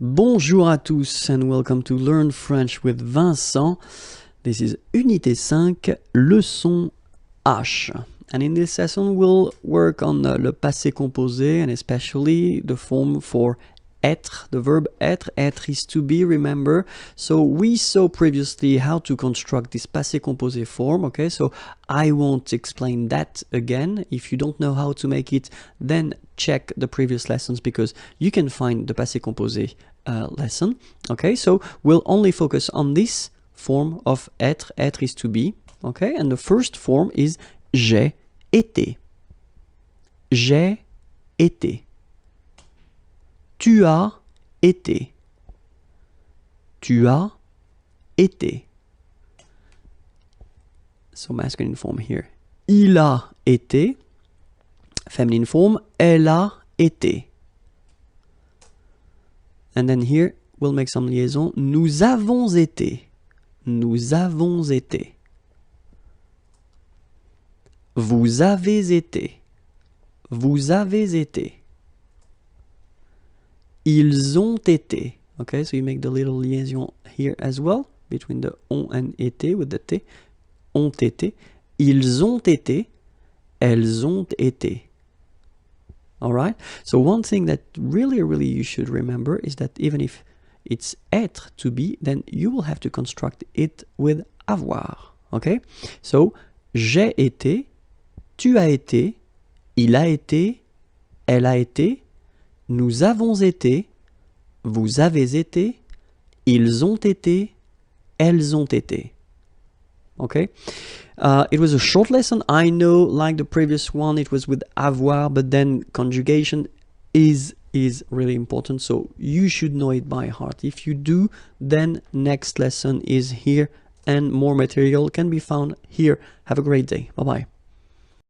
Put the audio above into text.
Bonjour à tous and welcome to Learn French with Vincent. This is Unité 5, leçon H. And in this lesson we'll work on le passé composé and especially the form for être, the verb être. Être is to be, remember. So we saw previously how to construct this passé composé form, okay? So I won't explain that again. If you don't know how to make it, then check the previous lessons because you can find the passé composé lesson, okay? So we'll only focus on this form of être. Être is to be, okay? And the first form is j'ai été. J'ai été. Tu as été. Tu as été. So masculine form here. Il a été. Feminine form. Elle a été. And then here, we'll make some liaison. Nous avons été. Nous avons été. Vous avez été. Vous avez été. Ils ont été. Okay, so you make the little liaison here as well between the on and été with the t. Ont été. Ils ont été. Elles ont été. All right. So one thing that really you should remember is that even if it's être to be, then you will have to construct it with avoir. Okay. So j'ai été. Tu as été. Il a été. Elle a été. Nous avons été, vous avez été, ils ont été, elles ont été. Okay? It was a short lesson. I know, like the previous one, it was with avoir, but then conjugation is really important, so you should know it by heart. If you do, then next lesson is here, and more material can be found here. Have a great day. Bye-bye.